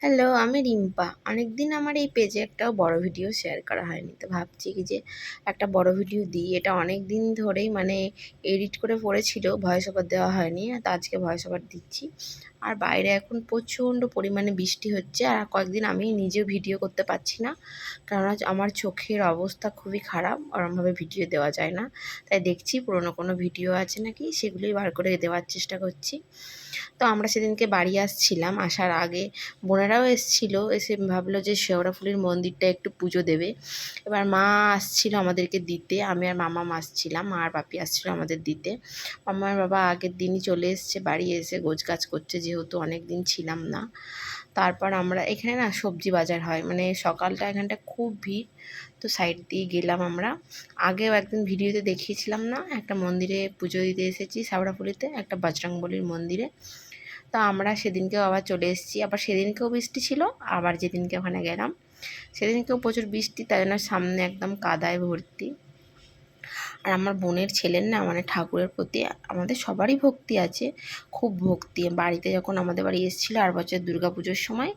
Hello, আমি রিম্পা। অনেকদিন আমার এই পেজে একটাও বড় ভিডিও শেয়ার করা হয়নি। তো ভাবছি কি যে একটা বড় ভিডিও দিই। এটা অনেক দিন ধরেই এডিট করে পড়েছিল, ভয়েস ওভার দেওয়া হয়নি। তো আজকে ভয়েস ওভার দিচ্ছি। আর বাইরে এখন প্রচণ্ড পরিমাণে বৃষ্টি হচ্ছে। আর কয়েকদিন আমি নিজেও ভিডিও করতে পারছি না। কেননা আমার চোখের অবস্থা খুবই খারাপ। ওরমভাবে ভিডিও দেওয়া যায় না। তাই দেখছি পুরনো কোনো ভিডিও আছে নাকি সেগুলোই বার করে দেওয়ার চেষ্টা করছি। তো আমরা সেদিনকে বাড়ি আসছিলাম, আসার আগে বোনেরাও এসেছিল, এসে ভাবলো যে শেওড়াফুলির মন্দিরটা একটু পুজো দেবে। এবার মা আসছিল আমাদেরকে দিতে, আমি আর মামা আসছিলাম, মা আর বাপি আসছিল আমাদের দিতে। মামা আর বাবা আগের দিনই চলে এসছে, বাড়ি এসে গোছগাছ করছে, যেহেতু অনেক দিন ছিলাম না। তারপর আমরা এখানে না সবজি বাজার হয়, সকালটা এখানটা খুব ভিড়। তো সাইড দিয়ে গেলাম আমরা। আগেও একদিন ভিডিওতে দেখিয়েছিলাম না, একটা মন্দিরে পুজো দিতে এসেছি শেওড়াফুলিতে, একটা বজরংবলীর মন্দিরে। তো আমরা সেদিনকেও আবার চলে এসেছি। আবার সেদিনকেও বৃষ্টি ছিল, আবার যেদিনকে ওখানে গেলাম সেদিনকেও প্রচুর বৃষ্টি, তাই জন্য সামনে একদম কাদায় ভর্তি। আর আমার বোনের ছেলের না ঠাকুরের প্রতি আমাদের সবারই ভক্তি আছে, খুব ভক্তি। বাড়িতে যখন আমাদের বাড়ি এসেছিলো আর বছর পুজোর সময়,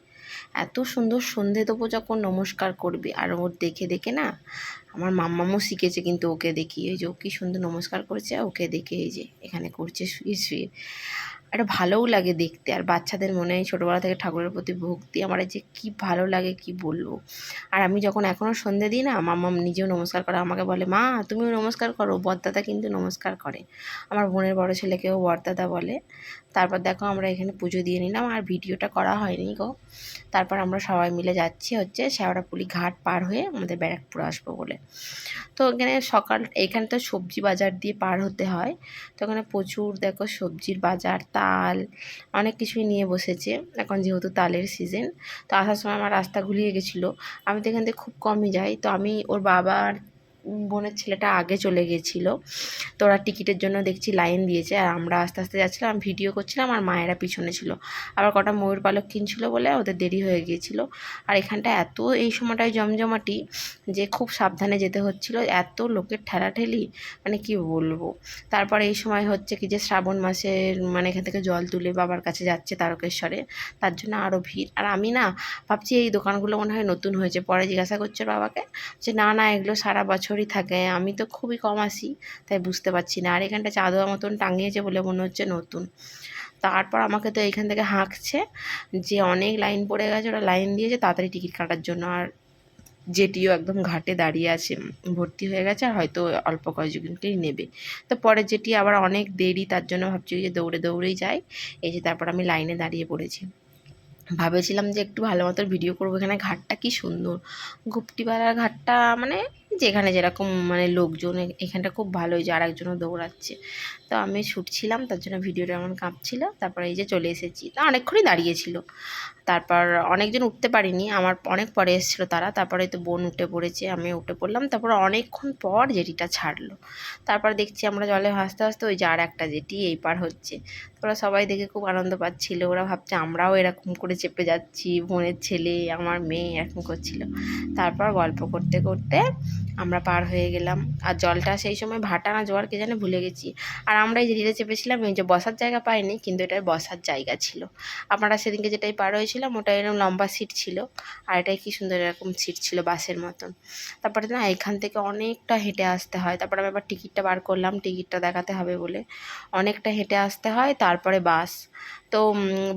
এত সুন্দর সন্ধে দেবো যখন নমস্কার করবে, আর ওর দেখে দেখে না আমার মাম্মামও শিখেছে, কিন্তু ওকে দেখি ওই যে ও কী সুন্দর নমস্কার করেছে, ওকে দেখে এই যে এখানে করছে শুয়ে শুয়ে। একটা ভালোও লাগে দেখতে। আর বাচ্চাদের মনে ছোটোবেলা থেকে ঠাকুরের প্রতি ভক্তি আমার যে কী ভালো লাগে কি বলবো। আর আমি যখন এখনও সন্ধে দিই না, মাম্মাম নিজেও নমস্কার করে, আমাকে বলে মা তুমিও নমস্কার করো, বড়দাদা কিন্তু নমস্কার করে। আমার বোনের বড় ছেলেকেও বড়দাদা বলে। তারপর দেখো আমরা এখানে পুজো দিয়ে নিলাম, আর ভিডিওটা করা হয়নি গো। তারপর আমরা সবাই মিলে যাচ্ছি শেওড়াফুলি ঘাট পার হয়ে আমাদের ব্যারাকপুর আসবো বলে। তো এখানে তো সবজি বাজার দিয়ে পার হতে হয়। তো ওখানে প্রচুর দেখো সবজির বাজার, তাল, অনেক কিছুই নিয়ে বসেছে এখন, যেহেতু তালের সিজন। তো আসার সময় আমার রাস্তা ঘুরিয়ে গেছিলো। আমি তো এখান থেকে খুব কমই যাই। তো আমি ওর বাবার বোনের ছেলেটা আগে চলে গেছিলো। তো ওরা টিকিটের জন্য দেখছি লাইন দিয়েছে, আর আমরা আস্তে আস্তে যাচ্ছিলাম, আমি ভিডিও করছিলাম, আর মায়েরা পিছনে ছিল। আবার কটা ময়ূর পালক কিনছিলো বলে ওদের দেরি হয়ে গিয়েছিল। আর এখানটা এত এই সময়টায় জমজমাটি যে খুব সাবধানে যেতে হচ্ছিল, এত লোকের ঠেলাঠেলি কি বলবো। তারপর এই সময় হচ্ছে কি যে শ্রাবণ মাসের এখান থেকে জল তুলে বাবার কাছে যাচ্ছে তারকেশ্বরে, তার জন্য আরও ভিড়। আর আমি না ভাবছি এই দোকানগুলো মনে হয় নতুন হয়েছে, পরে জিজ্ঞাসা করছে বাবাকে যে না না এগুলো সারা বছরই থাকে, আমি তো খুবই কম আসি, তাই বুঝতে পারছি না। আর এখানটা চাঁদোয়া মতন টাঙিয়েছে বলে মনে হচ্ছে নতুন। তারপর আমাকে তো এইখান থেকে হাঁকছে যে অনেক লাইন পড়ে গেছে, ওরা লাইন দিয়েছে তাড়াতাড়ি টিকিট কাটার জন্য। আর জেটিও একদম ঘাটে দাঁড়িয়ে আছে, ভর্তি হয়ে গেছে, আর হয়তো অল্প কয়েকজনকেই নেবে। তো পরের জেটি আবার অনেক দেরি, তার জন্য ভাবছি যে দৌড়ে দৌড়েই যাই। এই যে তারপর আমি লাইনে দাঁড়িয়ে পড়েছি। ভাবেছিলাম যে একটু ভালো মতো ভিডিও করবো। এখানে ঘাটটা কি সুন্দর, গুপ্তিপাড়ার ঘাটটা, যেখানে যেরকম লোকজন, এখানটা খুব ভালো, যে আরেকজনও দৌড়াচ্ছে। তো আমি ছুটছিলাম, তার জন্য ভিডিওটা এমন কাঁপছিল। তারপরে এই যে চলে এসেছি, তা অনেকক্ষণই দাঁড়িয়েছিল। তারপর অনেকজন উঠতে পারিনি, আমার অনেক পরে এসেছিলো তারা। তারপরে তো বোন উঠে পড়েছে, আমি উঠে পড়লাম। তারপর অনেকক্ষণ পর জেটিটা ছাড়লো। তারপর দেখছি আমরা জলে ভাসতে ভাসতে ওই যে আর একটা জেটি এই পার হচ্ছে। ওরা সবাই দেখে খুব আনন্দ পাচ্ছিল, ওরা ভাবছে আমরাও এরকম করে চেপে যাচ্ছি, বোনের ছেলে আমার মেয়ে এরকম করছিল। তারপর গল্প করতে করতে আমরা পার হয়ে গেলাম। আর জলটা সেই সময় ভাটা না জোয়ার কে জানে ভুলে গেছি। আর আমরা এই যে রিলে চেপেছিলাম, এই যে বসার জায়গা পাইনি, কিন্তু এটার বসার জায়গা ছিল। আপনারা সেদিনকে যেটাই পার হয়েছিলাম ওটা এরকম লম্বা সিট ছিল, আর এটাই কি সুন্দর এরকম সিট ছিল বাসের মতন। তারপরে না এখান থেকে অনেকটা হেঁটে আসতে হয়। তারপরে আমি আবার টিকিটটা বার করলাম, টিকিটটা দেখাতে হবে বলে। অনেকটা হেঁটে আসতে হয়, তারপরে বাস। তো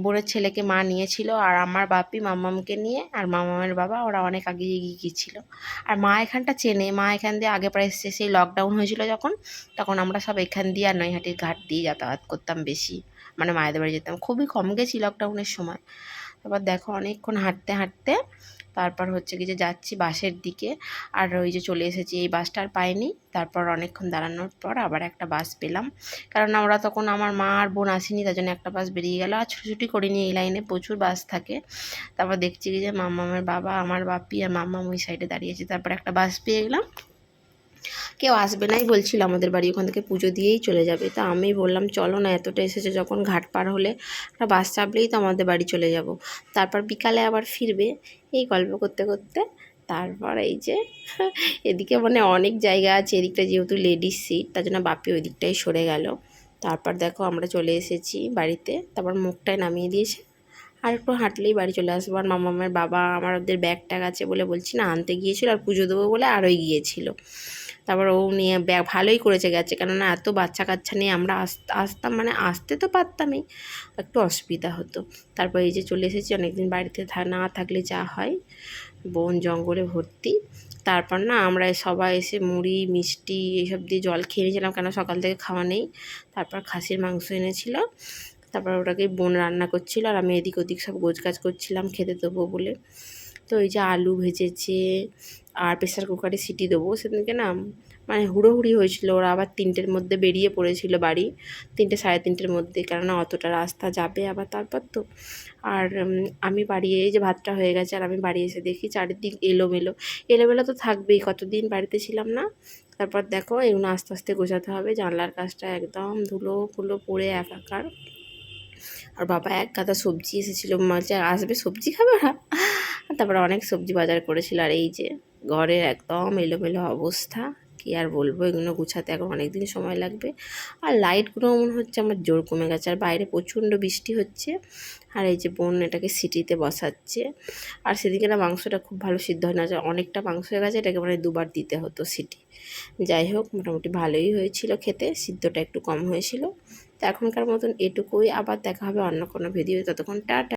বোনের ছেলেকে মা নিয়েছিল, আর আমার বাপি মাম্মামকে নিয়ে, আর মামামের বাবা ওরা অনেক আগে এগিয়ে গিয়েছিলো। আর মা এখানটা চেনে, মা এখান দিয়ে আগে প্রায় এসছে, সেই লকডাউন হয়েছিল যখন, তখন আমরা সব এখান দিয়ে আর নৈহাটির ঘাট দিয়ে যাতায়াত করতাম বেশি। মায়েদের বাড়ি যেতাম, খুবই কম গেছি লকডাউনের সময়। তারপর দেখো অনেকক্ষণ হাঁটতে হাঁটতে তারপর হচ্ছে কি যে যাচ্ছি বাসের দিকে। আর ওই যে চলে এসেছি, এই বাসটা আর পাইনি। তারপর অনেকক্ষণ দাঁড়ানোর পর আবার একটা বাস পেলাম, কারণ ওরা তখন আমার মা আর বোন আসেনি, তার জন্য একটা বাস বেরিয়ে গেল। আর ছুটি করিনি, এই লাইনে প্রচুর বাস থাকে। তারপর দেখছি কি যে মাম্মামের বাবা, আমার বাপি আর মাম্মাম ওই সাইডে দাঁড়িয়েছে। তারপর একটা বাস পেয়ে গেলাম। কেউ আসবে নাই বলছিল আমাদের বাড়ি, ওখান থেকে পুজো দিয়েই চলে যাবে। তা আমি বললাম চলো না, এতটা এসেছে যখন, ঘাট পার হলে একটা বাস চাপলেই তো আমাদের বাড়ি চলে যাব। তারপর বিকালে আবার ফিরবে। এই গল্প করতে করতে তারপর এই যে এদিকে অনেক জায়গা আছে, এদিকটা যেহেতু লেডিস সিট, তার জন্য বাপি ওই দিকটাই সরে গেল। তারপর দেখো আমরা চলে এসেছি বাড়িতে। তারপর মুখটায় নামিয়ে দিয়েছে, আর একটু হাঁটলেই বাড়ি চলে আসবো। আর মামামের বাবা আমার ওদের ব্যাগ ট্যাগ আছে বলে বলছি না আনতে গিয়েছিলো, আর পুজো দেবো বলে আরোই গিয়েছিলো। তারপর ও নিয়ে ব্যাগ ভালোই করেছে গেছে, কেননা এত বাচ্চা কাচ্চা নিয়ে আমরা আসতাম মানে আসতে তো পারতামই, একটু অসুবিধা হতো। তারপর এই যে চলে এসেছি, অনেকদিন বাড়িতে না থাকলে যা হয়, বন জঙ্গলে ভর্তি। তারপর না আমরা সবাই এসে মুড়ি মিষ্টি এইসব দিয়ে জল খেয়ে নিয়েছিলাম, কেন সকাল থেকে খাওয়া নেই। তারপর খাসির মাংস এনেছিল, তারপর ওটাকে বোন রান্না করছিল, আর আমি এদিক ওদিক সব গোছগাছ করছিলাম খেতে দেবো বলে। তো এই যে আলু ভেজেছে, আর প্রেসার কুকারে সিটি দেবো। সেদিনকে না মানে হুড়োহুড়ি হয়েছিল, ওরা আবার 3টের মধ্যে বেরিয়ে পড়েছিল বাড়ি, 3টে সাড়ে 3টের মধ্যে, কেননা অতটা রাস্তা যাবে আবার তারপর তো। আর আমি বাড়ি এই যে ভাতটা হয়ে গেছে, আর আমি বাড়ি এসে দেখি চারিদিক এলোমেলো। এলোমেলো তো থাকবেই, কতদিন বাড়িতে ছিলাম না। তারপর দেখো এগুলো আস্তে আস্তে গোছাতে হবে, জানলার কাজটা একদম ধুলো ফুলো পড়ে একাকার। আর বাবা এক গাদা সবজি এসেছিলো, মাঝে আসবে সবজি খাবে ওরা। তারপরে অনেক সবজি বাজার করেছিল। আর এই যে ঘরের একদম এলোমেলো অবস্থা, কি আর বলবো, এগুলো গুছাতে এখন অনেক দিন সময় লাগবে। আর লাইটগুলো মনে হচ্ছে আমার জোর কমে গেছে, আর বাইরে প্রচণ্ড বৃষ্টি হচ্ছে। আর এই যে বোন এটাকে সিটিতে বসাচ্ছে। আর সেদিকে না মাংসটা খুব ভালো সিদ্ধ হয় না, যে অনেকটা মাংস হয়ে গেছে, এটাকে মানে 2বার দিতে হতো সিটি। যাই হোক মোটামুটি ভালোই হয়েছিল খেতে, সিদ্ধটা একটু কম হয়েছিল। তো এখনকার মতন এটুকুই, আবার দেখা হবে অন্য কোনো ভিডিও, ততক্ষণ টাটা।